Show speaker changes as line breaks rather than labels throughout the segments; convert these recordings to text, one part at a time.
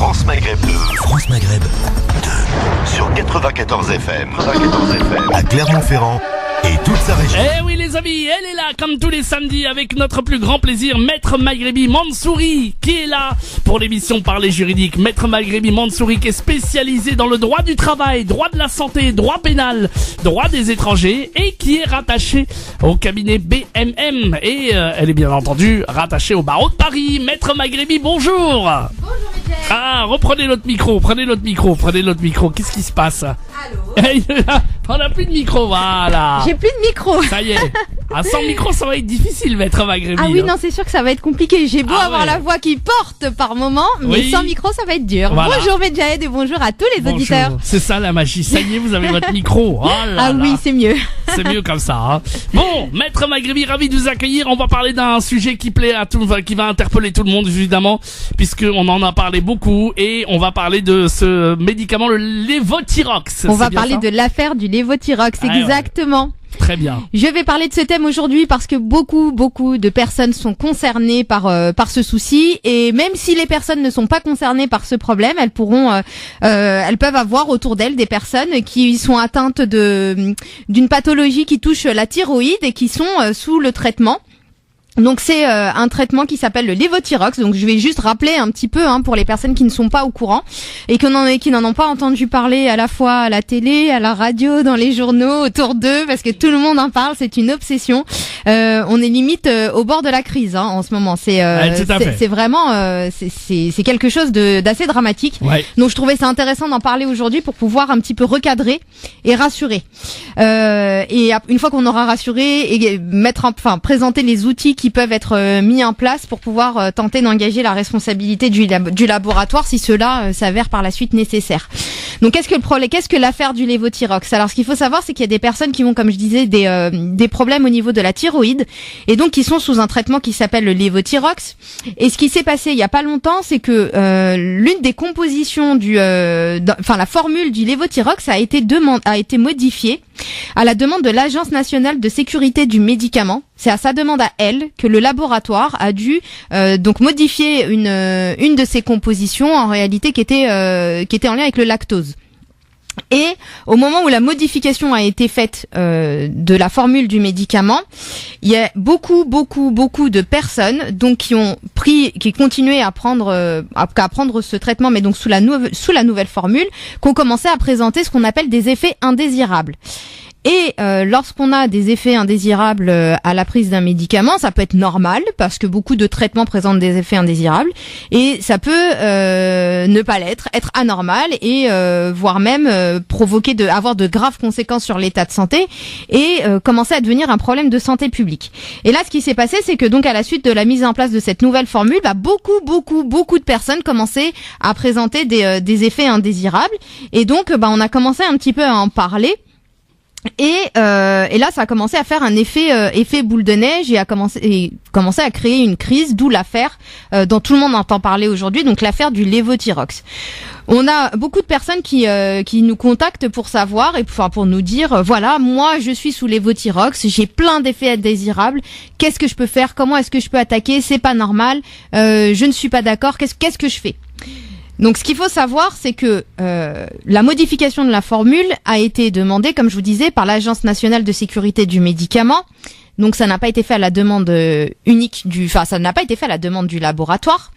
France Maghreb 2. France Maghreb 2. Sur 94 FM. À Clermont-Ferrand et toute sa région.
Eh oui les amis, elle est là comme tous les samedis avec notre plus grand plaisir, Maître Maghrebi Mansouri qui est là pour l'émission Parler Juridique. Maître Maghrebi Mansouri qui est spécialisé dans le droit du travail, droit de la santé, droit pénal, droit des étrangers et qui est rattaché au cabinet BMM. Et elle est bien entendu rattachée au barreau de Paris. Maître Maghrebi, bonjour.
Bonjour Michel.
Ah, reprenez l'autre micro, prenez l'autre micro. Qu'est-ce qui se passe?
Allô.
On n'a plus de micro, voilà.
J'ai plus de micro.
Ça y est. Sans micro, ça va être difficile, Maître Maghrebi.
Ah oui, non, c'est sûr que ça va être compliqué. J'ai beau avoir
ouais.
la voix qui porte par moment, mais
Oui.
sans micro, ça va être dur.
Voilà.
Bonjour Medjahed et bonjour à tous les
Bonjour.
auditeurs.
C'est ça la magie. Ça y est, vous avez votre micro. Oh là
Ah
là.
oui, c'est mieux.
C'est mieux comme ça. Hein. Bon, Maître Maghrebi, ravi de vous accueillir. On va parler d'un sujet qui plaît à tout, qui va interpeller tout le monde évidemment, puisque on en a parlé beaucoup et on va parler de ce médicament, le Levothyrox.
On va
bien
parler
ça
de l'affaire du Levothyrox,
Ah ouais.
exactement.
Très bien.
Je vais parler de ce thème aujourd'hui parce que beaucoup de personnes sont concernées par ce souci, et même si les personnes ne sont pas concernées par ce problème, elles peuvent avoir autour d'elles des personnes qui sont atteintes d'une pathologie qui touche la thyroïde et qui sont sous le traitement. Donc c'est un traitement qui s'appelle le Levothyrox. Donc je vais juste rappeler un petit peu pour les personnes qui ne sont pas au courant et qui n'en ont pas entendu parler à la fois à la télé, à la radio, dans les journaux, autour d'eux, parce que tout le monde en parle, c'est une obsession. On est limite au bord de la crise en ce moment. C'est vraiment c'est quelque chose d'assez dramatique.
Ouais.
Donc je trouvais ça intéressant d'en parler aujourd'hui pour pouvoir un petit peu recadrer et rassurer. Et une fois qu'on aura rassuré et présenter les outils qui peuvent être mis en place pour pouvoir tenter d'engager la responsabilité du laboratoire si cela s'avère par la suite nécessaire. Donc qu'est-ce que l'affaire du Levothyrox? Alors ce qu'il faut savoir, c'est qu'il y a des personnes qui ont, comme je disais, des problèmes au niveau de la thyroïde et donc qui sont sous un traitement qui s'appelle le Levothyrox. Et ce qui s'est passé il y a pas longtemps, c'est que l'une des compositions la formule du Levothyrox a été modifiée à la demande de l'Agence nationale de sécurité du médicament. C'est à sa demande à elle que le laboratoire a dû donc modifier une de ses compositions en réalité qui était en lien avec le lactose. Et au moment où la modification a été faite de la formule du médicament, il y a beaucoup de personnes donc qui continuaient à prendre ce traitement, mais donc sous la nouvelle formule, qui ont commencé à présenter ce qu'on appelle des effets indésirables. Et lorsqu'on a des effets indésirables à la prise d'un médicament, ça peut être normal parce que beaucoup de traitements présentent des effets indésirables, et ça peut ne pas l'être, être anormal et voire même avoir de graves conséquences sur l'état de santé et commencer à devenir un problème de santé publique. Et là, ce qui s'est passé, c'est que donc à la suite de la mise en place de cette nouvelle formule, beaucoup de personnes commençaient à présenter des effets indésirables, et donc on a commencé un petit peu à en parler. Et là, ça a commencé à faire un effet boule de neige et commencé à créer une crise, d'où l'affaire dont tout le monde entend parler aujourd'hui, donc l'affaire du Levothyrox. On a beaucoup de personnes qui nous contactent pour savoir et pour nous dire voilà, moi je suis sous Levothyrox, j'ai plein d'effets indésirables, qu'est-ce que je peux faire, comment est-ce que je peux attaquer, c'est pas normal, je ne suis pas d'accord, qu'est-ce que je fais? Donc ce qu'il faut savoir, c'est que la modification de la formule a été demandée, comme je vous disais, par l'Agence nationale de sécurité du médicament. Donc ça n'a pas été fait à la demande ça n'a pas été fait à la demande du laboratoire,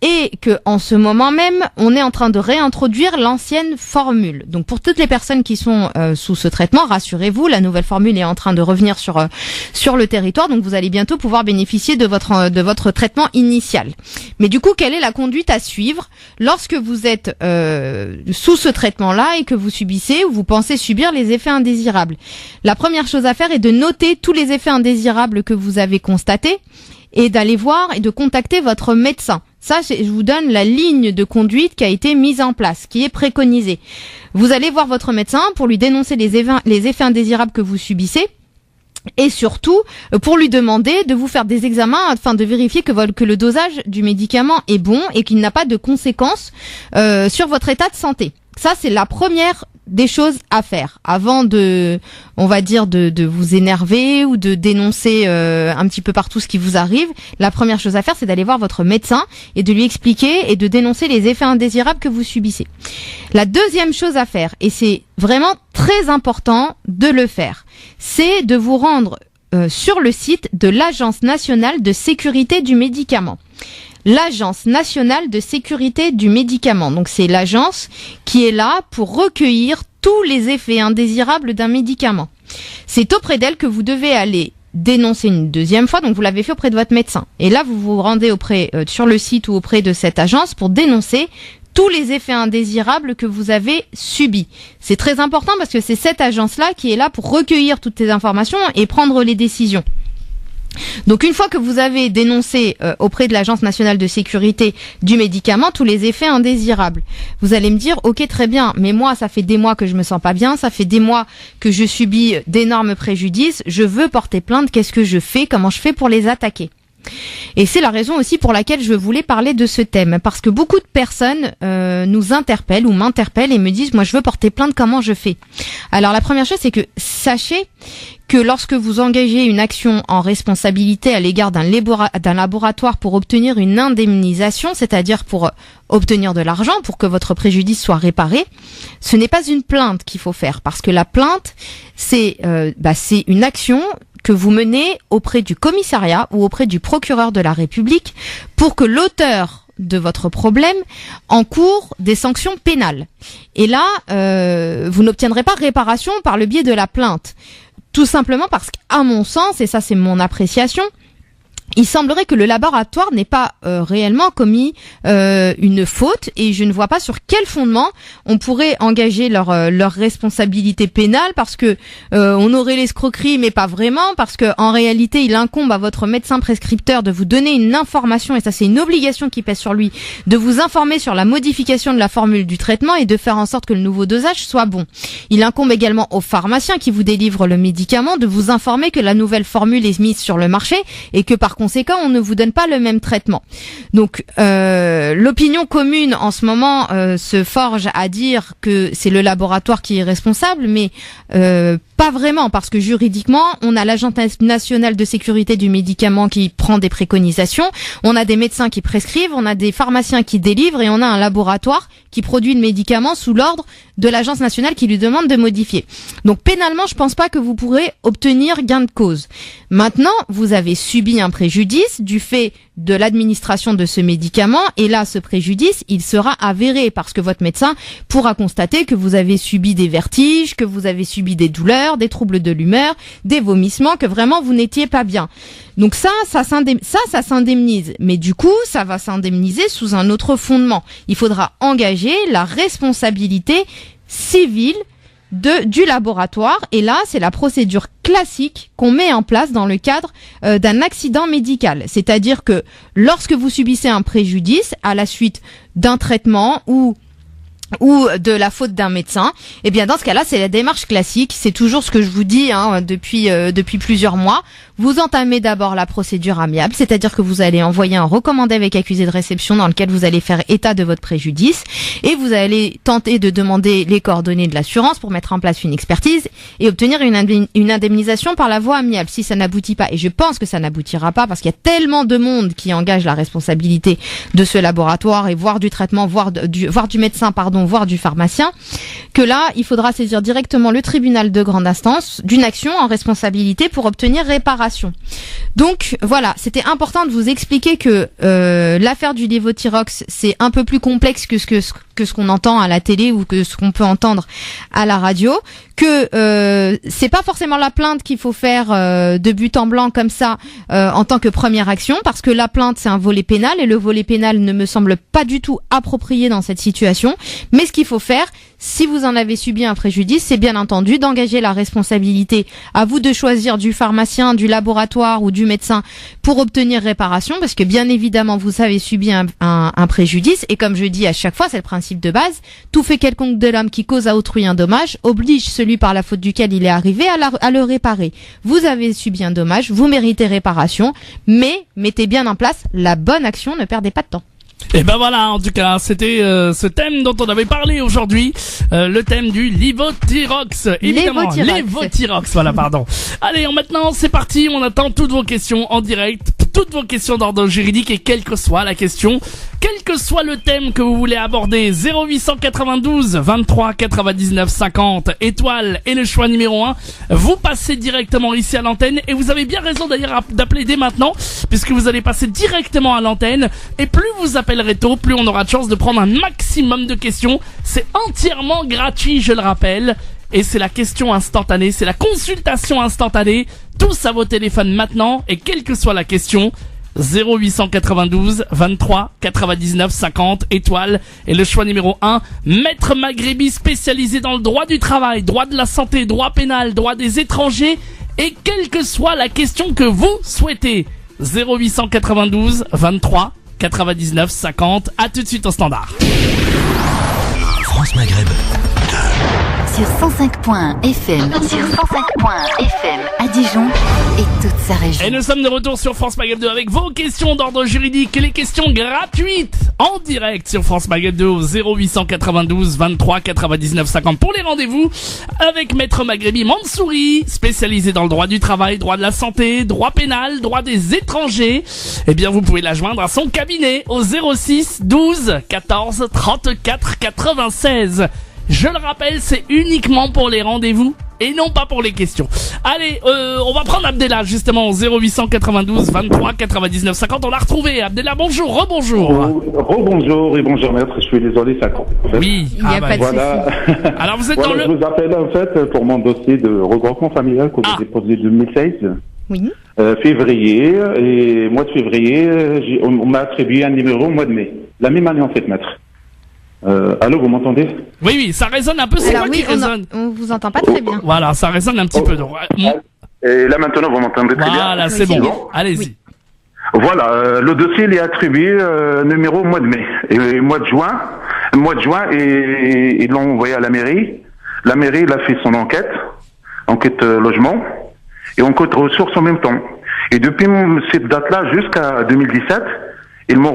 et que en ce moment même, on est en train de réintroduire l'ancienne formule. Donc pour toutes les personnes qui sont sous ce traitement, rassurez-vous, la nouvelle formule est en train de revenir sur le territoire, donc vous allez bientôt pouvoir bénéficier de votre traitement initial. Mais du coup, quelle est la conduite à suivre lorsque vous êtes sous ce traitement-là et que vous subissez ou vous pensez subir les effets indésirables? La première chose à faire est de noter tous les effets indésirables que vous avez constatés et d'aller voir et de contacter votre médecin. Ça, je vous donne la ligne de conduite qui a été mise en place, qui est préconisée. Vous allez voir votre médecin pour lui dénoncer les effets indésirables que vous subissez, et surtout pour lui demander de vous faire des examens afin de vérifier que le dosage du médicament est bon et qu'il n'a pas de conséquences sur votre état de santé. ça c'est la première des choses à faire avant de vous énerver ou de dénoncer un petit peu partout ce qui vous arrive. La première chose à faire, c'est d'aller voir votre médecin et de lui expliquer et de dénoncer les effets indésirables que vous subissez. La deuxième chose à faire, et c'est vraiment très important de le faire, c'est de vous rendre sur le site de l'Agence nationale de sécurité du médicament. L'Agence nationale de sécurité du médicament. Donc c'est l'agence qui est là pour recueillir tous les effets indésirables d'un médicament. C'est auprès d'elle que vous devez aller dénoncer une deuxième fois. Donc vous l'avez fait auprès de votre médecin. Et là vous vous rendez sur le site ou auprès de cette agence pour dénoncer tous les effets indésirables que vous avez subis. C'est très important parce que c'est cette agence-là qui est là pour recueillir toutes ces informations et prendre les décisions. Donc une fois que vous avez dénoncé auprès de l'Agence nationale de sécurité du médicament tous les effets indésirables, vous allez me dire ok très bien, mais moi ça fait des mois que je me sens pas bien, ça fait des mois que je subis d'énormes préjudices, je veux porter plainte, qu'est-ce que je fais, comment je fais pour les attaquer ? Et c'est la raison aussi pour laquelle je voulais parler de ce thème, parce que beaucoup de personnes nous interpellent ou m'interpellent et me disent moi je veux porter plainte, comment je fais ? Alors la première chose c'est que sachez que lorsque vous engagez une action en responsabilité à l'égard d'un laboratoire pour obtenir une indemnisation, c'est-à-dire pour obtenir de l'argent pour que votre préjudice soit réparé, ce n'est pas une plainte qu'il faut faire, parce que la plainte c'est une action que vous menez auprès du commissariat ou auprès du procureur de la République pour que l'auteur de votre problème encourt des sanctions pénales. Et là, vous n'obtiendrez pas réparation par le biais de la plainte. Tout simplement parce qu'à mon sens, et ça c'est mon appréciation, il semblerait que le laboratoire n'ait pas réellement commis une faute, et je ne vois pas sur quel fondement on pourrait engager leur responsabilité pénale, parce que on aurait l'escroquerie mais pas vraiment, parce que en réalité il incombe à votre médecin prescripteur de vous donner une information, et ça c'est une obligation qui pèse sur lui, de vous informer sur la modification de la formule du traitement et de faire en sorte que le nouveau dosage soit bon. Il incombe également au pharmacien qui vous délivre le médicament de vous informer que la nouvelle formule est mise sur le marché et que par conséquent, on ne vous donne pas le même traitement. Donc, l'opinion commune en ce moment se forge à dire que c'est le laboratoire qui est responsable, mais pas vraiment, parce que juridiquement, on a l'Agence nationale de sécurité du médicament qui prend des préconisations, on a des médecins qui prescrivent, on a des pharmaciens qui délivrent, et on a un laboratoire qui produit le médicament sous l'ordre de l'Agence nationale qui lui demande de modifier. Donc pénalement, je pense pas que vous pourrez obtenir gain de cause. Maintenant, vous avez subi un préjudice du fait de l'administration de ce médicament, et là, ce préjudice, il sera avéré parce que votre médecin pourra constater que vous avez subi des vertiges, que vous avez subi des douleurs, des troubles de l'humeur, des vomissements, que vraiment vous n'étiez pas bien. Donc ça s'indemnise. Mais du coup, ça va s'indemniser sous un autre fondement. Il faudra engager la responsabilité civile du laboratoire, et là c'est la procédure classique qu'on met en place dans le cadre d'un accident médical, c'est-à-dire que lorsque vous subissez un préjudice à la suite d'un traitement ou de la faute d'un médecin, eh bien dans ce cas-là c'est la démarche classique, c'est toujours ce que je vous dis depuis plusieurs mois. Vous entamez d'abord la procédure amiable, c'est-à-dire que vous allez envoyer un recommandé avec accusé de réception dans lequel vous allez faire état de votre préjudice, et vous allez tenter de demander les coordonnées de l'assurance pour mettre en place une expertise et obtenir une indemnisation par la voie amiable. Si ça n'aboutit pas, et je pense que ça n'aboutira pas parce qu'il y a tellement de monde qui engage la responsabilité de ce laboratoire, et voire du traitement, voire du médecin, voire du pharmacien, que là, il faudra saisir directement le tribunal de grande instance d'une action en responsabilité pour obtenir réparation. Donc voilà, c'était important de vous expliquer que l'affaire du Levothyrox, c'est un peu plus complexe que ce qu'on entend à la télé ou que ce qu'on peut entendre à la radio, que c'est pas forcément la plainte qu'il faut faire de but en blanc comme ça en tant que première action, parce que la plainte c'est un volet pénal, et le volet pénal ne me semble pas du tout approprié dans cette situation. Mais ce qu'il faut faire, si vous en avez subi un préjudice, c'est bien entendu d'engager la responsabilité. À vous de choisir du pharmacien, du laboratoire ou du médecin pour obtenir réparation, parce que bien évidemment vous avez subi un préjudice, et comme je dis à chaque fois, c'est le principe de base, tout fait quelconque de l'homme qui cause à autrui un dommage oblige celui par la faute duquel il est arrivé à le réparer. Vous avez subi un dommage, vous méritez réparation, mais mettez bien en place la bonne action, ne perdez pas de temps.
Et ben voilà, en tout cas, c'était ce thème dont on avait parlé aujourd'hui, le thème du Levothyrox, évidemment, Levothyrox, voilà, pardon. Allez, maintenant, c'est parti, on attend toutes vos questions en direct, toutes vos questions d'ordre juridique et quelle que soit la question, quel que soit le thème que vous voulez aborder, 0892 23 99 50 étoile et le choix numéro 1, vous passez directement ici à l'antenne et vous avez bien raison d'ailleurs d'appeler dès maintenant puisque vous allez passer directement à l'antenne et plus vous appellerez tôt, plus on aura de chance de prendre un maximum de questions. C'est entièrement gratuit, je le rappelle. Et c'est la question instantanée, c'est la consultation instantanée. Tous à vos téléphones maintenant et quelle que soit la question, 0892 23 99 50 étoile et le choix numéro 1, Maître Maghrébi spécialisé dans le droit du travail, droit de la santé, droit pénal, droit des étrangers et quelle que soit la question que vous souhaitez. 0892 23 99 50. À tout de suite au standard.
France Maghreb 2.
Sur 105.FM à Dijon et toute sa région.
Et nous sommes de retour sur France Maghreb 2 avec vos questions d'ordre juridique et les questions gratuites en direct sur France Maghreb 2 au 0892 23 99 50 pour les rendez-vous avec Maître Maghrébi Mansouri, spécialisé dans le droit du travail, droit de la santé, droit pénal, droit des étrangers. Eh bien, vous pouvez la joindre à son cabinet au 06 12 14 34 96. Je le rappelle, c'est uniquement pour les rendez-vous et non pas pour les questions. Allez, on va prendre Abdellah justement au 0892 23 99 50. On l'a retrouvé. Abdellah, bonjour, rebonjour.
Rebonjour et bonjour maître, je suis désolé, ça coupe. En fait.
Oui,
il n'y a pas de souci.
Alors vous êtes
voilà,
dans le...
Je vous appelle en fait pour mon dossier de regroupement familial que j'ai déposé en 2016.
Oui.
Février, et mois de février, on m'a attribué un numéro au mois de mai. La même année en fait, maître. Allô, vous m'entendez?
Oui, ça résonne un peu, c'est
Alors
quoi qui résonne?
on vous entend pas très bien.
Voilà, ça résonne un petit peu. Donc,
Et là maintenant, vous m'entendez très bien?
voilà, c'est
Oui,
bon.
c'est bon.
Allez-y.
Oui.
Voilà, le dossier il est attribué numéro au mois de mai. Et mois de juin, et ils l'ont envoyé à la mairie. La mairie, il a fait son enquête logement, et enquête ressources en même temps. Et depuis cette date-là jusqu'à 2017, ils m'ont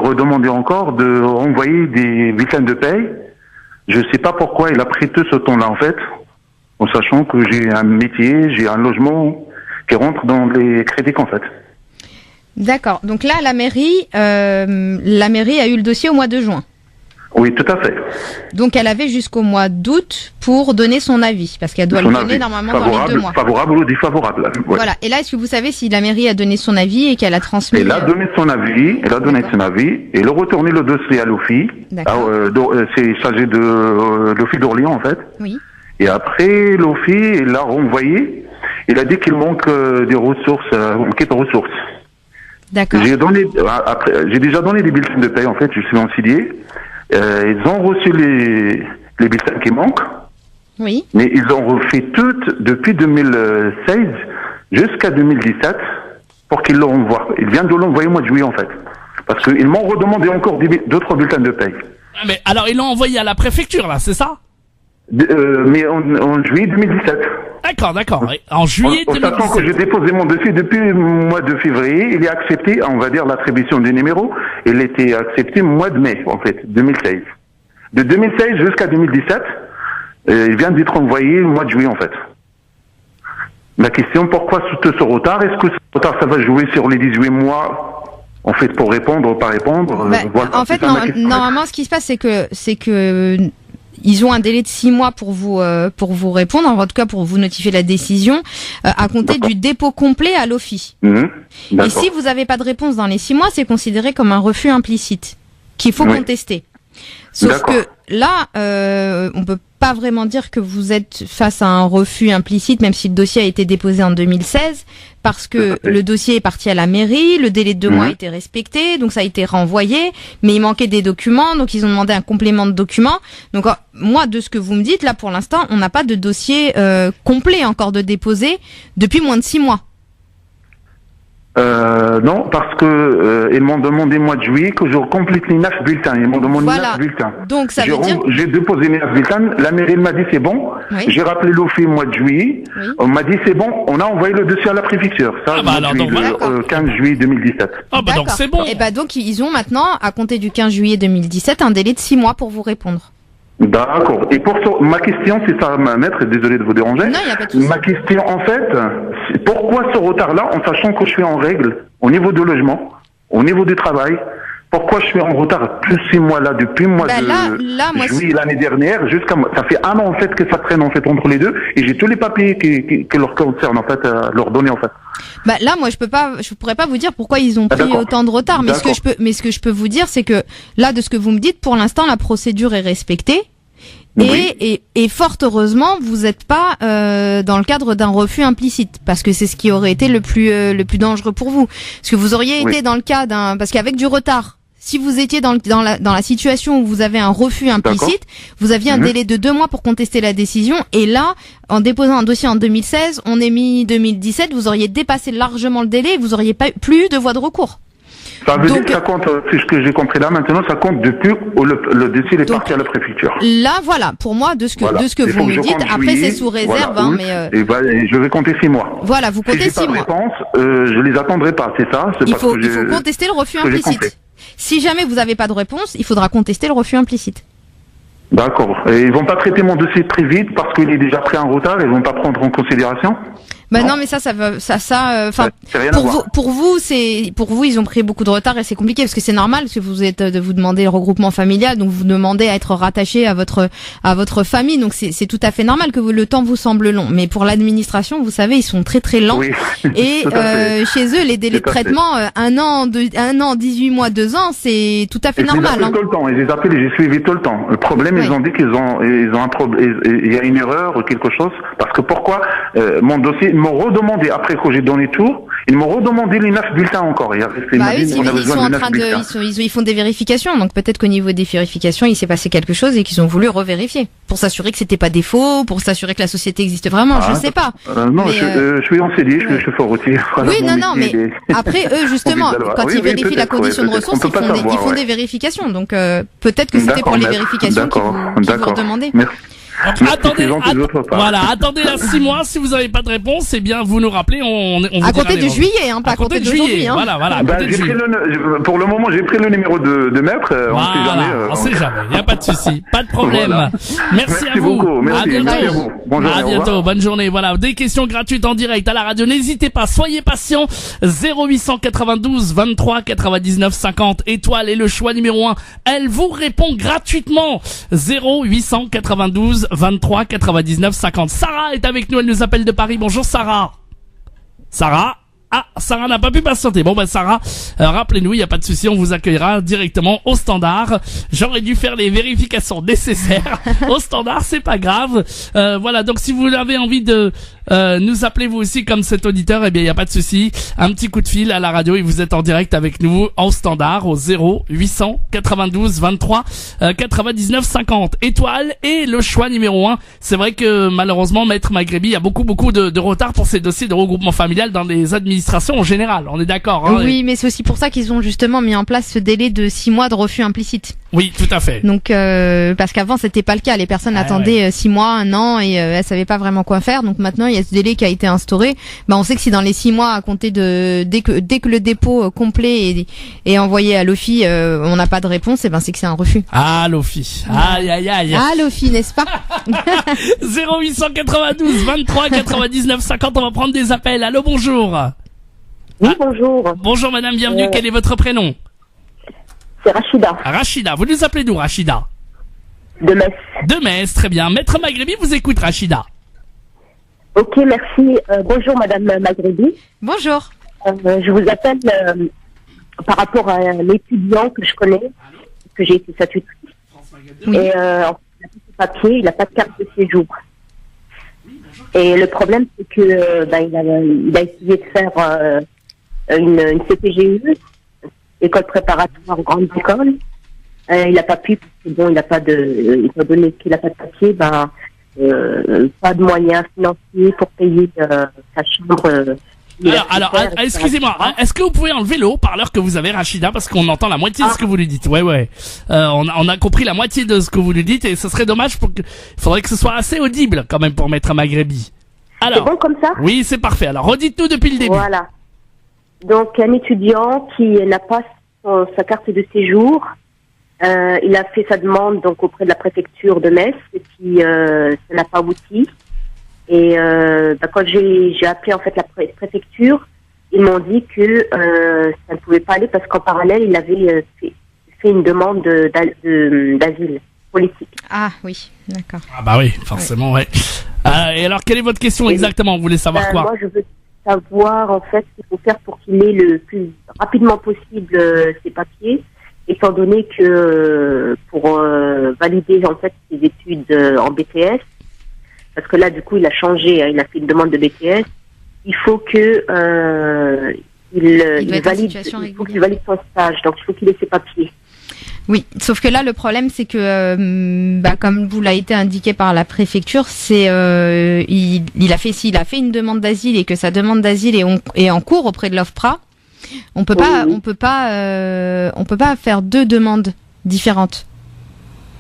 redemandé encore de renvoyer des bulletins de paye. Je sais pas pourquoi il a pris tout ce temps-là en fait, en sachant que j'ai un métier, j'ai un logement qui rentre dans les crédits en fait.
D'accord. Donc là, la mairie a eu le dossier au mois de juin.
Oui, tout à fait.
Donc elle avait jusqu'au mois d'août pour donner son avis, parce qu'elle doit le donner normalement dans les 2 mois.
Favorable ou défavorable. Ouais.
Voilà. Et là, est-ce que vous savez si la mairie a donné son avis et qu'elle a transmis?
Elle a donné son avis, et elle a retourné le dossier à l'OFI. C'est chargé de l'OFI d'Orléans en fait.
Oui.
Et après, l'OFI, il l'a renvoyé. Il a dit qu'il manque des ressources, enquête ressources.
D'accord.
J'ai déjà donné des bulletins de paye en fait, je suis concilié. Ils ont reçu les bulletins qui manquent.
Oui.
Mais ils ont refait toutes depuis 2016 jusqu'à 2017 pour qu'ils le renvoient. Ils viennent de l'envoyer au mois de juillet en fait. Parce qu'ils m'ont redemandé encore d'autres bulletins de paye.
Ah, mais alors ils l'ont envoyé à la préfecture là, c'est ça?
Mais en juillet 2017.
D'accord. En juillet 2017. En sachant
que j'ai déposé mon dossier depuis le mois de février, il est accepté, on va dire, l'attribution du numéro, il était accepté au mois de mai, en fait, 2016. De 2016 jusqu'à 2017, il vient d'être envoyé au mois de juillet, en fait. La question, pourquoi tout ce retard? Est-ce que ce retard, ça va jouer sur les 18 mois, en fait, pour répondre ou pas répondre?
Voilà, en fait, normalement, ce qui se passe, c'est que ils ont un délai de 6 mois pour vous répondre, en tout cas pour vous notifier la décision, à compter du dépôt complet à l'OFI. Et si vous n'avez pas de réponse dans les 6 mois, c'est considéré comme un refus implicite qu'il faut contester. Sauf que là, on peut pas vraiment dire que vous êtes face à un refus implicite, même si le dossier a été déposé en 2016, parce que le dossier est parti à la mairie, le délai de 2 mois a été respecté, donc ça a été renvoyé, mais il manquait des documents, donc ils ont demandé un complément de documents. Donc moi, de ce que vous me dites, là pour l'instant, on n'a pas de dossier complet encore de déposer depuis moins de 6 mois.
Non, parce que ils m'ont demandé mois de juillet que je complète les 9 bulletins. Ils m'ont demandé 9 bulletins.
Donc ça veut dire...
J'ai déposé les 9 bulletins. La mairie m'a dit c'est bon.
Oui.
J'ai rappelé l'OFI mois de juillet. Oui. On m'a dit c'est bon. On a envoyé le dossier à la préfecture. Ça, le 15 juillet 2017.
Ah bah donc c'est bon.
Et bah donc ils ont maintenant, à compter du 15 juillet 2017, un délai de 6 mois pour vous répondre.
D'accord. Et pour ma question, c'est ça, maître, désolé de vous déranger.
Non, il y a pas de souci.
Ma question, en fait, c'est pourquoi ce retard-là, en sachant que je suis en règle au niveau du logement, au niveau du travail, pourquoi je suis en retard plus 6 mois là, depuis le mois de juillet l'année dernière, jusqu'à ça fait 1 an en fait que ça traîne en fait entre les deux, et j'ai tous les papiers qui leur concernent en fait, leur donner en fait.
Bah là, moi, je pourrais pas vous dire pourquoi ils ont pris autant de retard, mais ce que je peux vous dire, c'est que là, de ce que vous me dites, pour l'instant, la procédure est respectée. Oui. Et fort heureusement, vous n'êtes pas dans le cadre d'un refus implicite, parce que c'est ce qui aurait été le plus dangereux pour vous. Parce que vous auriez été dans le cas parce qu'avec du retard, si vous étiez dans la situation où vous avez un refus implicite, vous aviez un délai de 2 mois pour contester la décision, et là, en déposant un dossier en 2016, on est mis 2017, vous auriez dépassé largement le délai, et vous auriez plus eu de voie de recours.
Ça veut dire que ça compte, c'est ce que j'ai compris là, maintenant ça compte depuis où le dossier est parti à la préfecture.
Là, voilà, pour moi, de ce que vous me dites, après c'est sous réserve,
je vais compter 6 mois.
Voilà, vous comptez 6 mois.
Si j'ai pas de réponse, je les attendrai pas, c'est ça?
Il faut contester le refus implicite. Si jamais vous n'avez pas de réponse, il faudra contester le refus implicite.
D'accord. Et ils vont pas traiter mon dossier très vite parce qu'il est déjà pris en retard, ils vont pas prendre en considération?
Bah non, mais pour vous, ils ont pris beaucoup de retard et c'est compliqué parce que c'est normal parce que vous demandez le regroupement familial, donc vous demandez à être rattaché à votre famille, donc c'est tout à fait normal que le temps vous semble long. Mais pour l'administration, vous savez, ils sont très très lents. Oui. Et chez eux, les délais de traitement, 1 an, 18 mois, 2 ans, c'est tout à fait normal.
Tout le temps, ils les appellent et j'ai suivi tout le temps. Le problème, ils ont dit qu'ils ont un problème, il y a une erreur ou quelque chose, parce que pourquoi mon dossier, ils m'ont redemandé, après que j'ai donné tout, ils m'ont redemandé les 9 bulletins encore. Ils font des vérifications,
donc peut-être qu'au niveau des vérifications, il s'est passé quelque chose et qu'ils ont voulu revérifier. Pour s'assurer que c'était pas des faux, pour s'assurer que la société existe vraiment, je sais pas.
Non, je suis en CDI, je suis chauffeur routier.
Oui, mais après, eux, justement, quand ils vérifient la condition de ressources, ils font des vérifications. Donc, peut-être que c'était pour les vérifications qu'ils vous redemandaient.
Merci.
Attendez là 6 mois, si vous n'avez pas de réponse, eh bien vous nous rappelez, on vous
à compter de juillet, pas à compter d'aujourd'hui.
Voilà.
Pour le moment, j'ai pris le numéro de maître.
On sait jamais. Il n'y a pas de souci, pas de problème. Voilà. Merci à vous.
Beaucoup. Merci.
À bientôt.
Bonjour.
À bientôt. Bonne journée. Voilà, des questions gratuites en direct à la radio. N'hésitez pas, soyez patients. 0892 23 99 50 étoiles et le choix numéro 1. Elle vous répond gratuitement. 0892 23 99 50. Sarah est avec nous, elle nous appelle de Paris. Bonjour Sarah. Sarah n'a pas pu patienter. Bon Sarah, rappelez-nous, il n'y a pas de souci, on vous accueillera directement au standard. J'aurais dû faire les vérifications nécessaires au standard, c'est pas grave. Voilà, donc si vous avez envie de nous appeler vous aussi comme cet auditeur, eh bien il n'y a pas de souci. Un petit coup de fil à la radio et vous êtes en direct avec nous en standard au 0892 23 99 50 étoiles et le choix numéro 1. C'est vrai que malheureusement Maître Maghrebi a beaucoup de retard pour ces dossiers de regroupement familial dans les administrations en général, on est d'accord.
Oui, mais c'est aussi pour ça qu'ils ont justement mis en place ce délai de 6 mois de refus implicite.
Oui, tout à fait.
Donc parce qu'avant c'était pas le cas, les personnes attendaient 6 mois, 1 an et elles savaient pas vraiment quoi faire. Donc maintenant il y a ce délai qui a été instauré. On sait que si dans les 6 mois à compter dès que le dépôt complet est envoyé à l'OFI, on n'a pas de réponse, c'est que c'est un refus.
Ah l'OFI. Aïe.
Ah l'OFI, n'est-ce pas?
0892 23 99 50, on va prendre des appels. Allô, bonjour.
Oui, bonjour.
Bonjour madame, bienvenue. Quel est votre prénom?
C'est Rachida.
Rachida, vous nous appelez d'où, Rachida?
De Metz.
De Metz, très bien. Maître Maghrebi vous écoute, Rachida.
Ok, merci. Bonjour madame Maghrebi.
Bonjour.
Je vous appelle par rapport à l'étudiant que je connais, que j'ai été sa tutrice. Oui. Et il n'a pas de papier, il n'a pas de carte de séjour. Et le problème, c'est que il a essayé de faire une CPGE, école préparatoire grande école. Il n'a pas pu parce que il n'a pas étant donné qu'il n'a pas de papier, pas de moyens financiers pour payer sa chambre
Alors, excusez-moi, est-ce que vous pouvez enlever le haut-parleur que vous avez, Rachida, parce qu'on entend la moitié de ce que vous lui dites. Ouais. On a compris la moitié de ce que vous lui dites et ce serait dommage il faudrait que ce soit assez audible quand même pour Maître Maghrebi. Alors.
C'est bon comme ça?
Oui, c'est parfait. Alors, redites-nous depuis le début.
Voilà. Donc, un étudiant qui n'a pas sa carte de séjour, il a fait sa demande donc auprès de la préfecture de Metz et puis ça n'a pas abouti. Et quand j'ai appelé en fait la préfecture, ils m'ont dit que ça ne pouvait pas aller parce qu'en parallèle, il avait fait une demande d'asile politique.
Ah oui, d'accord.
Ah bah oui, forcément, ouais. Et alors, quelle est votre question exactement? Vous voulez savoir quoi?
Moi, je veux savoir en fait ce qu'il faut faire pour qu'il ait le plus rapidement possible ses papiers, étant donné que pour valider en fait ses études en BTS, parce que là du coup il a changé, il a fait une demande de BTS, il faut que il valide son stage, donc il faut qu'il ait ses papiers.
Oui, sauf que là le problème c'est que comme vous l'a été indiqué par la préfecture, c'est s'il a fait une demande d'asile et que sa demande d'asile est en cours auprès de l'OFPRA, on peut pas faire deux demandes différentes.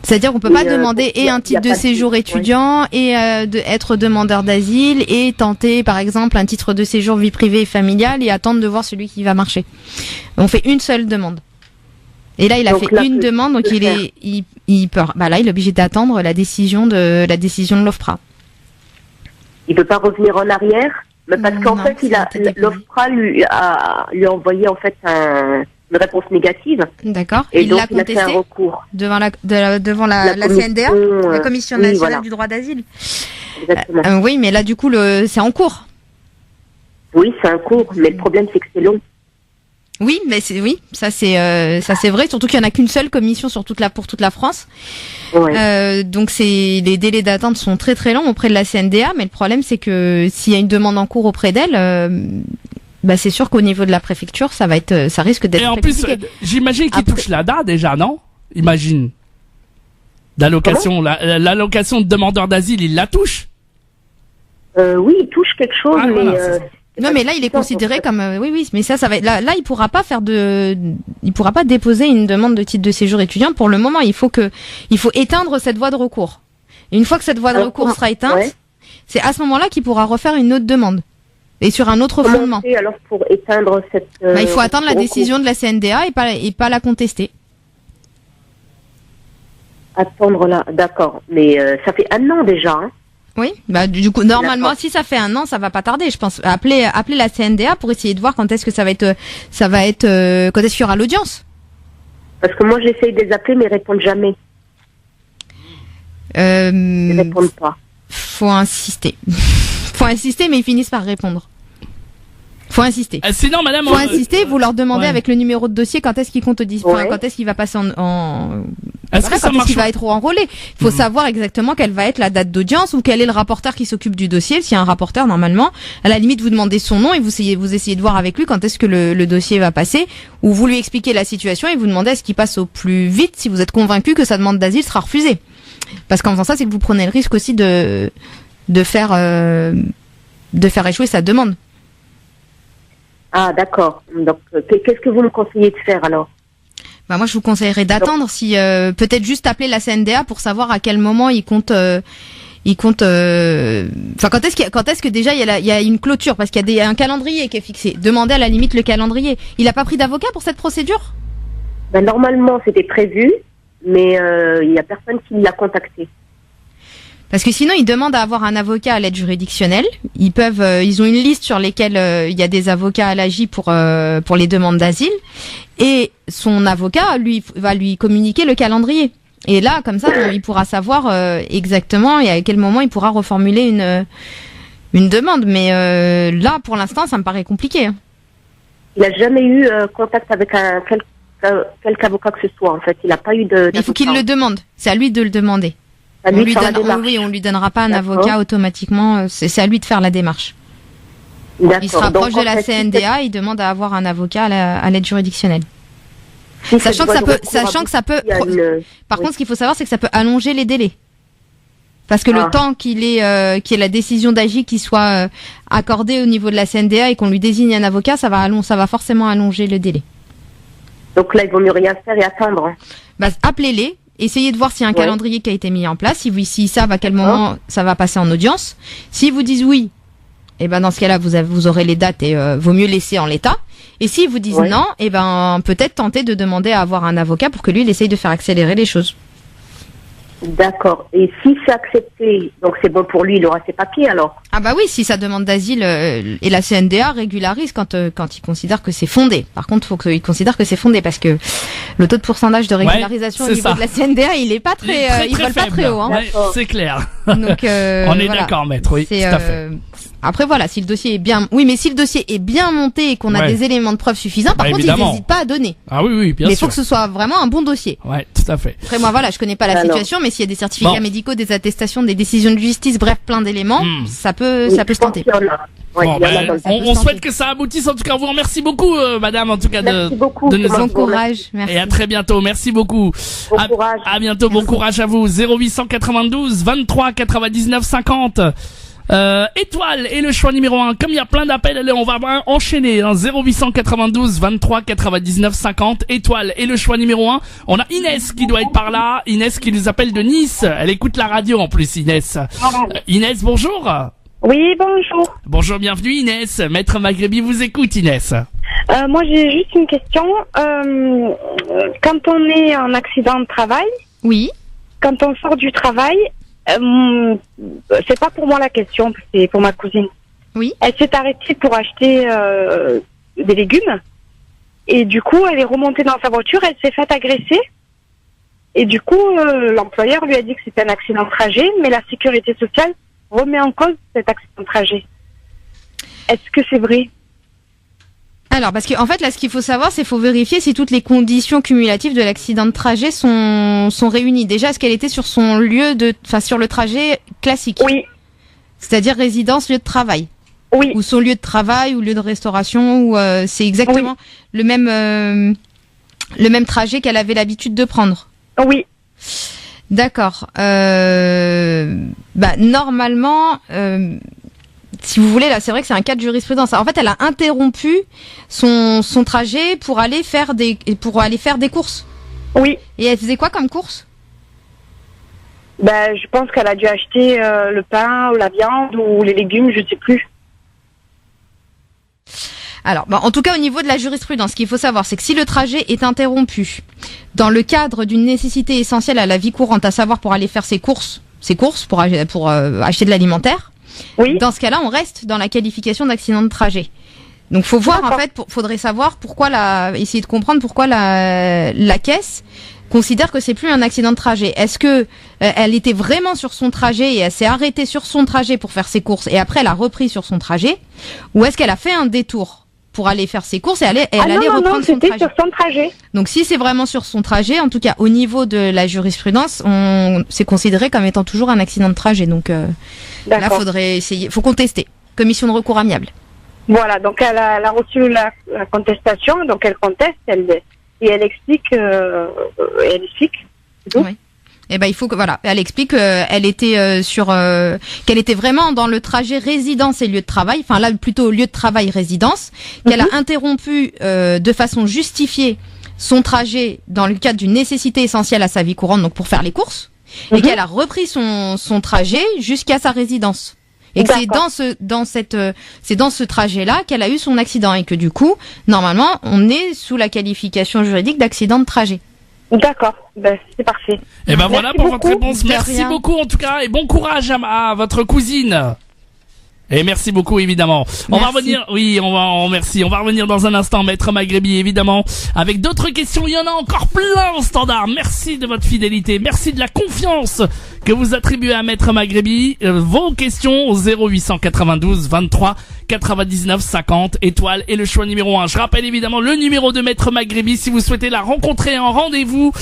C'est-à-dire qu'on peut pas demander un titre de séjour étudiant et être demandeur d'asile et tenter par exemple un titre de séjour vie privée et familiale et attendre de voir celui qui va marcher. On fait une seule demande. Et là, il a fait une demande, donc il est obligé d'attendre la décision de l'OFPRA.
Il peut pas revenir en arrière, mais parce qu'en fait, l'OFPRA lui a envoyé en fait une réponse négative.
D'accord.
Et
il
donc,
l'a contesté
il a fait un recours
devant la CNDA, la Commission nationale du droit d'asile.
Exactement.
Oui, mais là, du coup, c'est en cours.
Oui, c'est en cours, mais le problème, c'est que c'est long.
Oui, mais ça c'est vrai, surtout qu'il y en a qu'une seule commission pour toute la France.
Ouais.
Donc les délais d'attente sont très très longs auprès de la CNDA, mais le problème c'est que s'il y a une demande en cours auprès d'elle, c'est sûr qu'au niveau de la préfecture, ça risque d'être.
Et en
compliqué.
plus, j'imagine qu'il touche l'ADA déjà, non? Imagine. L'allocation de demandeur d'asile, il la touche?
Oui, il touche quelque chose, mais.
Voilà,
non, mais là, il est considéré comme oui, mais ça va être là, il pourra pas déposer une demande de titre de séjour étudiant pour le moment. Il faut éteindre cette voie de recours. Et une fois que cette voie de recours sera éteinte, c'est à ce moment-là qu'il pourra refaire une autre demande et sur un autre fondement.
Alors pour éteindre cette
il faut attendre la décision de la CNDA et pas la contester.
Attendre là, d'accord. Mais ça fait 1 an déjà. Hein.
Oui, du coup normalement si ça fait 1 an, ça va pas tarder, je pense. Appeler la CNDA pour essayer de voir quand est-ce que quand est-ce qu'il y aura l'audience.
Parce que moi j'essaye de les appeler mais ils répondent jamais. Ils répondent pas.
Faut insister. Mais ils finissent par répondre. Faut insister.
Sinon, madame,
faut insister, vous leur demandez avec le numéro de dossier quand est-ce qu'il compte quand est-ce qu'il va passer quand est-ce qu'il va être enrôlé. Il faut savoir exactement quelle va être la date d'audience ou quel est le rapporteur qui s'occupe du dossier. S'il y a un rapporteur, normalement, à la limite, vous demandez son nom et vous essayez de voir avec lui quand est-ce que le dossier va passer, ou vous lui expliquez la situation et vous demandez à ce qu'il passe au plus vite si vous êtes convaincu que sa demande d'asile sera refusée. Parce qu'en faisant ça, c'est que vous prenez le risque aussi de faire échouer sa demande.
Ah, d'accord. Donc, qu'est-ce que vous me conseillez de faire alors?
Moi, je vous conseillerais d'attendre, peut-être juste appeler la CNDA pour savoir à quel moment il compte. Quand est-ce que déjà il y a une clôture, parce qu'il y a un calendrier qui est fixé. Demandez à la limite le calendrier. Il a pas pris d'avocat pour cette procédure?
Normalement, c'était prévu, mais il y a personne qui l'a contacté.
Parce que sinon, ils demandent à avoir un avocat à l'aide juridictionnelle. Ils ont une liste sur lesquelles il y a des avocats à l'AJ pour les demandes d'asile. Et son avocat, va lui communiquer le calendrier. Et là, comme ça, il pourra savoir exactement et à quel moment il pourra reformuler une demande. Mais là, pour l'instant, ça me paraît compliqué. Hein.
Il n'a jamais eu contact avec quelque avocat que ce soit, en fait. Il n'a pas eu de.
Il faut qu'il le demande. C'est à lui de le demander. On lui donnera pas un avocat automatiquement. C'est à lui de faire la démarche.
D'accord.
Il se rapproche de la CNDA, il demande à avoir un avocat à l'aide juridictionnelle. Sachant que ça peut. Par contre, ce qu'il faut savoir, c'est que ça peut allonger les délais. Parce que le temps qu'il ait la décision d'agir qui soit accordée au niveau de la CNDA et qu'on lui désigne un avocat, ça va forcément allonger le délai.
Donc là, il vaut mieux rien faire et attendre.
Bah, appelez-les, essayez de voir s'il y a un calendrier qui a été mis en place, si savent à quel moment ça va passer en audience. S'ils vous disent oui, et ben dans ce cas-là, vous aurez les dates et vaut mieux laisser en l'état. Et s'ils vous disent non, et ben peut-être tenter de demander à avoir un avocat pour que lui, il essaye de faire accélérer les choses.
D'accord. Et si c'est accepté, donc c'est bon pour lui, il aura ses papiers alors?
Ah bah oui, si sa demande d'asile et la CNDA régularise quand il considère que c'est fondé. Par contre, il faut qu'il considère que c'est fondé parce que le taux de pourcentage de régularisation au niveau de la CNDA, il est pas très, vole pas très haut. Hein.
Ouais, c'est clair.
Donc
on est d'accord, maître. Oui, tout à fait.
Après voilà, si le dossier est bien, mais si le dossier est bien monté et qu'on a des éléments de preuve suffisants, par contre, il n'hésite pas à donner.
Ah oui, bien sûr.
Mais il faut que ce soit vraiment un bon dossier.
Ouais, tout à fait.
Après moi, voilà, je connais pas la situation, mais s'il y a des certificats médicaux, des attestations, des décisions de justice, bref, plein d'éléments, ça peut se tenter.
On souhaite que ça aboutisse. En tout cas, on vous remercie beaucoup, madame, en tout cas, de nous
bon courage. Merci.
Et à très bientôt. Merci beaucoup.
Bon courage.
À bientôt. Bon courage à vous. 0892 23 99 50. Étoile est le choix numéro 1. Comme il y a plein d'appels, allez, on va enchaîner. 0892 23 99 50. Étoile est le choix numéro 1. On a Inès qui doit être par là. Inès qui nous appelle de Nice. Elle écoute la radio en plus, Inès. Inès, bonjour.
Oui, bonjour.
Bonjour, bienvenue Inès. Maître Maghrebi vous écoute, Inès.
Moi, j'ai juste une question. Quand on est en accident de travail, quand on sort du travail, c'est pas pour moi la question, c'est pour ma cousine.
Oui.
Elle s'est arrêtée pour acheter des légumes et du coup, elle est remontée dans sa voiture, elle s'est faite agresser et du coup, l'employeur lui a dit que c'était un accident de trajet, mais la sécurité sociale remet en cause cet accident de trajet. Est-ce que c'est vrai?
Alors, parce qu'en fait, là, ce qu'il faut savoir, c'est qu'il faut vérifier si toutes les conditions cumulatives de l'accident de trajet sont réunies. Déjà, est-ce qu'elle était sur son sur le trajet classique?
Oui.
C'est-à-dire résidence, lieu de travail?
Oui.
Ou son lieu de travail, ou lieu de restauration, ou c'est exactement le même trajet qu'elle avait l'habitude de prendre?
Oui.
D'accord. Normalement, si vous voulez, là, c'est vrai que c'est un cas de jurisprudence. En fait, elle a interrompu son trajet pour aller faire des courses.
Oui.
Et elle faisait quoi comme course?
Je pense qu'elle a dû acheter le pain ou la viande ou les légumes, je sais plus.
Alors, en tout cas, au niveau de la jurisprudence, ce qu'il faut savoir, c'est que si le trajet est interrompu dans le cadre d'une nécessité essentielle à la vie courante, à savoir pour aller faire ses courses pour acheter de l'alimentaire, dans ce cas-là, on reste dans la qualification d'accident de trajet. Donc, faut voir, en fait, faudrait savoir essayer de comprendre pourquoi la caisse considère que c'est plus un accident de trajet. Est-ce que elle était vraiment sur son trajet et elle s'est arrêtée sur son trajet pour faire ses courses et après elle a repris sur son trajet, ou est-ce qu'elle a fait un détour pour aller faire ses courses et elle allait reprendre son trajet?
Sur son trajet.
Donc si c'est vraiment sur son trajet, en tout cas au niveau de la jurisprudence, c'est considéré comme étant toujours un accident de trajet. Donc là, faut contester. Commission de recours amiable.
Voilà, donc elle a reçu la contestation, donc elle conteste, elle explique. C'est tout.
Oui. Il faut que elle explique qu'elle était qu'elle était vraiment dans le trajet résidence et lieu de travail, enfin là plutôt lieu de travail résidence, qu'elle a interrompu de façon justifiée son trajet dans le cadre d'une nécessité essentielle à sa vie courante, donc pour faire les courses, et qu'elle a repris son trajet jusqu'à sa résidence. Et que c'est dans ce trajet-là qu'elle a eu son accident et que du coup, normalement, on est sous la qualification juridique d'accident de trajet.
D'accord, c'est parfait.
Et voilà pour votre réponse. Merci beaucoup en tout cas et bon courage à votre cousine. Et merci beaucoup évidemment. On va revenir, merci. On va revenir dans un instant, Maître Maghrebi, évidemment, avec d'autres questions. Il y en a encore plein au standard. Merci de votre fidélité, merci de la confiance que vous attribuez à Maître Maghrebi. Vos questions au 0892 23 99 50. Étoile est le choix numéro 1. Je rappelle évidemment le numéro de Maître Maghrebi si vous souhaitez la rencontrer en rendez-vous.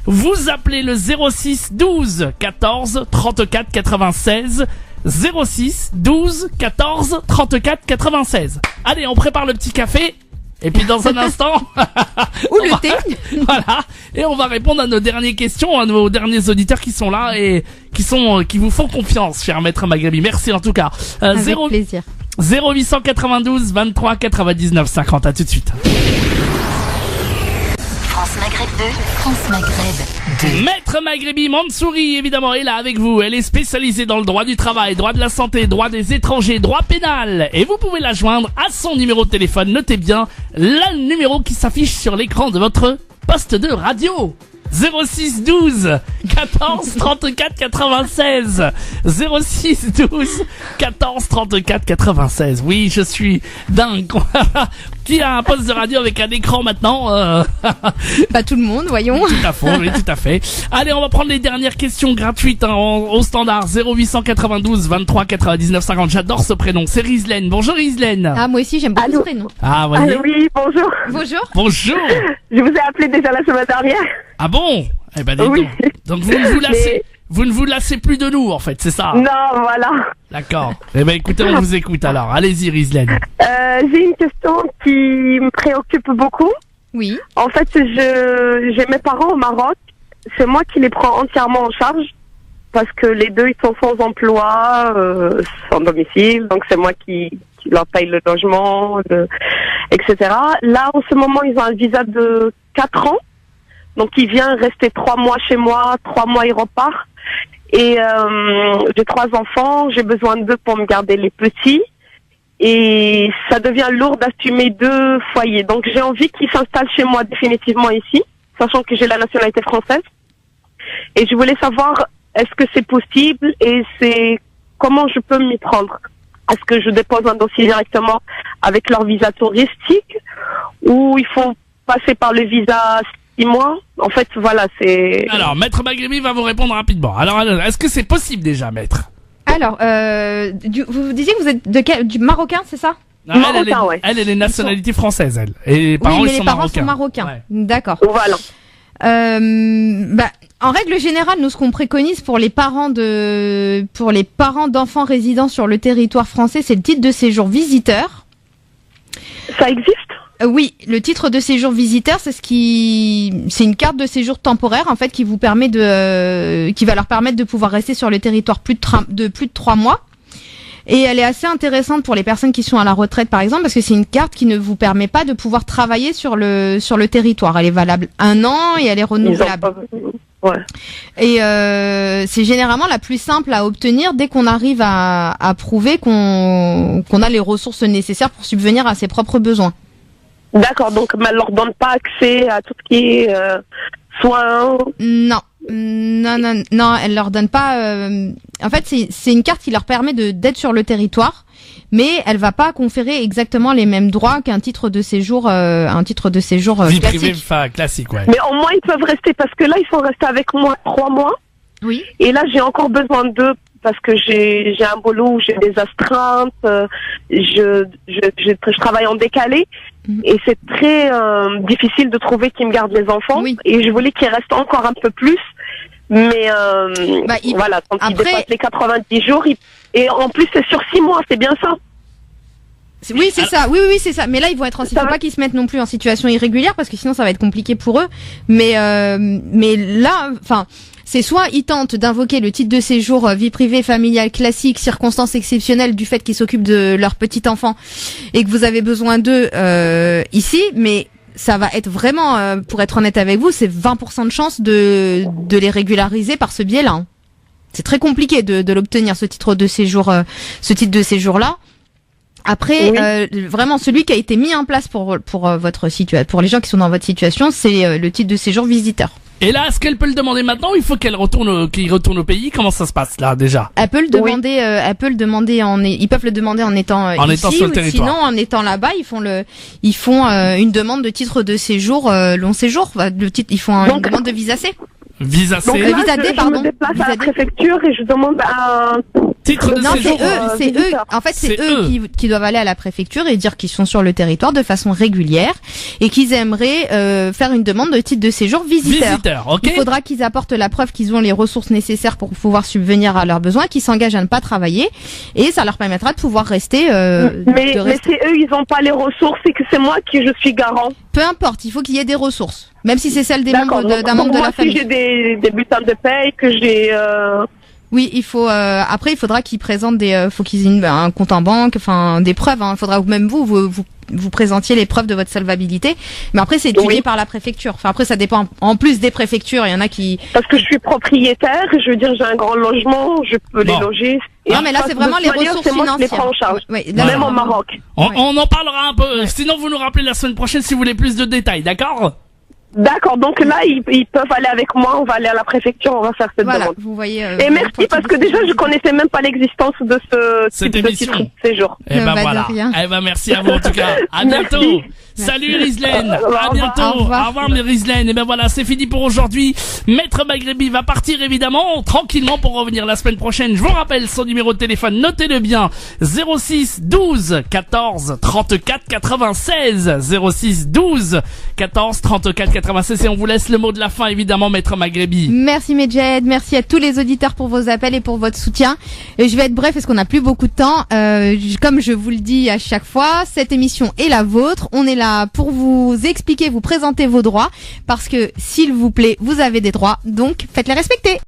Vous appelez le 06 12 14 34 96. 06 12 14 34 96. Allez, on prépare le petit café Et puis dans un instant,
Ou le thé.
voilà, et on va répondre à nos dernières questions, à nos derniers auditeurs qui sont là et qui vous font confiance, cher Maître Maghrebi. Merci en tout cas.
Avec plaisir.
0892 23 99 50. À tout de suite.
France Maghreb 2, France Maghreb 2.
Maître Maghrebi Mansouri, évidemment, est là avec vous. Elle est spécialisée dans le droit du travail, droit de la santé, droit des étrangers, droit pénal. Et vous pouvez la joindre à son numéro de téléphone. Notez bien le numéro qui s'affiche sur l'écran de votre poste de radio. 06 12 14 34 96. 06 12 14 34 96. Oui, je suis dingue. Qui a un poste de radio avec un écran maintenant?
Pas tout le monde, voyons.
Tout à fait, oui, tout à fait. Allez, on va prendre les dernières questions gratuites au standard 0892 23 99 50. J'adore ce prénom. C'est Rizlen. Bonjour Rizlen.
Ah, moi aussi, j'aime beaucoup ce prénom.
Ah, voyez.
Allô, oui, bonjour.
Bonjour.
Bonjour.
Je vous ai appelé déjà la semaine dernière.
Ah bon? Eh ben, dis
Oui.
donc vous ne vous lassez plus de nous, en fait, c'est ça?
Non, voilà.
D'accord. Eh ben, écoutez, on vous écoute alors. Allez-y, Rizlen.
J'ai une question qui me préoccupe beaucoup.
Oui.
En fait, j'ai mes parents au Maroc. C'est moi qui les prends entièrement en charge parce que les deux, ils sont sans emploi, sans domicile. Donc, c'est moi qui leur paye le logement, etc. Là, en ce moment, ils ont un visa de 4 ans. Donc, il vient rester 3 mois chez moi, 3 mois, il repart. Et j'ai 3 enfants, j'ai besoin d'eux pour me garder les petits. Et ça devient lourd d'assumer 2 foyers. Donc, j'ai envie qu'ils s'installent chez moi définitivement ici, sachant que j'ai la nationalité française. Et je voulais savoir, est-ce que c'est possible et comment je peux m'y prendre? Est-ce que je dépose un dossier directement avec leur visa touristique ou il faut passer par le visa 6 mois? En fait, voilà, c'est...
Alors, Maître Maghrebi va vous répondre rapidement. Alors, est-ce que c'est possible déjà, Maître?
Alors, vous disiez que vous êtes du Marocain, c'est ça?
Non,
Marocain, ouais.
Elle est nationalité française, elle. Et les parents,
Oui, mais
ils
les parents sont
marocains.
marocains.
Ouais.
D'accord.
Voilà.
En règle générale, nous, ce qu'on préconise pour les parents d'enfants résidant sur le territoire français, c'est le titre de séjour visiteur.
Ça existe?
Oui, le titre de séjour visiteur, c'est une carte de séjour temporaire en fait qui va leur permettre de pouvoir rester sur le territoire plus de 3 mois. Et elle est assez intéressante pour les personnes qui sont à la retraite par exemple parce que c'est une carte qui ne vous permet pas de pouvoir travailler sur le territoire. Elle est valable 1 an et elle est renouvelable.
Ouais.
Et c'est généralement la plus simple à obtenir dès qu'on arrive à prouver qu'on a les ressources nécessaires pour subvenir à ses propres besoins.
D'accord, donc elle leur donne pas accès à tout ce qui est soins?
Non, elle leur donne pas. En fait, c'est une carte qui leur permet d'être sur le territoire, mais elle va pas conférer exactement les mêmes droits qu'un titre de séjour,
Vie
classique.
privée, classique, ouais.
Mais au moins ils peuvent rester parce que là ils sont restés avec moi 3 mois.
Oui.
Et là j'ai encore besoin d'eux parce que j'ai un boulot où j'ai des astreintes, je travaille en décalé. Et c'est très difficile de trouver qui me garde les enfants.
Oui.
Et je voulais qu'ils restent encore un peu plus. Mais voilà, quand ils dépassent les 90 jours, et en plus c'est sur 6 mois, c'est bien ça?
Oui, c'est ça. Oui, c'est ça. Mais là, ils vont être. Il faut pas qu'ils se mettent non plus en situation irrégulière parce que sinon, ça va être compliqué pour eux. Mais là, enfin, c'est soit ils tentent d'invoquer le titre de séjour vie privée familiale classique, circonstances exceptionnelles du fait qu'ils s'occupent de leur petit enfant et que vous avez besoin d'eux ici, mais ça va être vraiment, pour être honnête avec vous, c'est 20% de chance de les régulariser par ce biais-là. Hein. C'est très compliqué de l'obtenir ce titre de séjour, là. Après, oui. Vraiment, celui qui a été mis en place pour votre situation, pour les gens qui sont dans votre situation, c'est le titre de séjour visiteur.
Et là, est-ce qu'elle peut le demander maintenant ou il faut qu'il retourne au pays? Comment ça se passe là déjà?
Elle peut le demander. Elle peut le demander ils peuvent le demander en étant ici,
étant sur le territoire.
Sinon en étant là-bas, ils font une demande de titre de séjour long séjour. Ils font une demande de visa C.
Visa C.
Donc là,
visa D, pardon.
Je me déplace à la préfecture et je demande
Titre de
Non,
séjour.
c'est eux.
visiteur.
En fait, c'est
C'est
eux
eux.
qui doivent aller à la préfecture et dire qu'ils sont sur le territoire de façon régulière et qu'ils aimeraient faire une demande de titre de séjour visiteur.
Visiteur, ok.
Il faudra qu'ils apportent la preuve qu'ils ont les ressources nécessaires pour pouvoir subvenir à leurs besoins, qu'ils s'engagent à ne pas travailler et ça leur permettra de pouvoir rester.
Mais c'est eux, ils n'ont pas les ressources et que c'est moi qui je suis garant.
Peu importe, il faut qu'il y ait des ressources, même si c'est celle des
D'accord.
membres d'un membre de
moi,
la famille.
si j'ai des bulletins de paye, que j'ai...
Oui, il faut. Après, il faudra qu'ils présentent faut qu'ils aient un compte en banque, enfin des preuves. Il faudra que même vous présentiez les preuves de votre solvabilité. Mais après, c'est étudié par la préfecture. Enfin après, ça dépend. En plus des préfectures, il y en a qui.
Parce que je suis propriétaire, je veux dire, j'ai un grand logement, je peux les loger.
Non, mais là, c'est vraiment les ressources
c'est moi qui les
financières.
prends en charge.
Oui, là,
Même au Maroc.
On en parlera un peu. Sinon, vous nous rappelez la semaine prochaine si vous voulez plus de détails, d'accord?
D'accord, donc là, ils peuvent aller avec moi, on va aller à la préfecture, on va faire cette
Voilà,
demande.
vous voyez.
Et merci parce que déjà, je connaissais même pas l'existence de
Cette
type de
émission.
titre de séjour.
Eh ben
Bah, de
voilà.
rien.
Eh ben merci à vous en tout cas. À
Merci.
bientôt. Salut Rizlen. À bientôt.
Au revoir.
Au revoir mes Rizlen. Et ben voilà, c'est fini pour aujourd'hui. Maître Maghrebi va partir évidemment tranquillement pour revenir la semaine prochaine. Je vous rappelle son numéro de téléphone, notez-le bien. 06 12 14 34 96. 06 12 14 34 96 et on vous laisse le mot de la fin évidemment Maître Maghrebi.
Merci Medjed, merci à tous les auditeurs pour vos appels et pour votre soutien. Et je vais être bref parce qu'on n'a plus beaucoup de temps. Comme je vous le dis à chaque fois, cette émission est la vôtre. On est là pour vous expliquer, vous présenter vos droits parce que s'il vous plaît, vous avez des droits, donc faites-les respecter.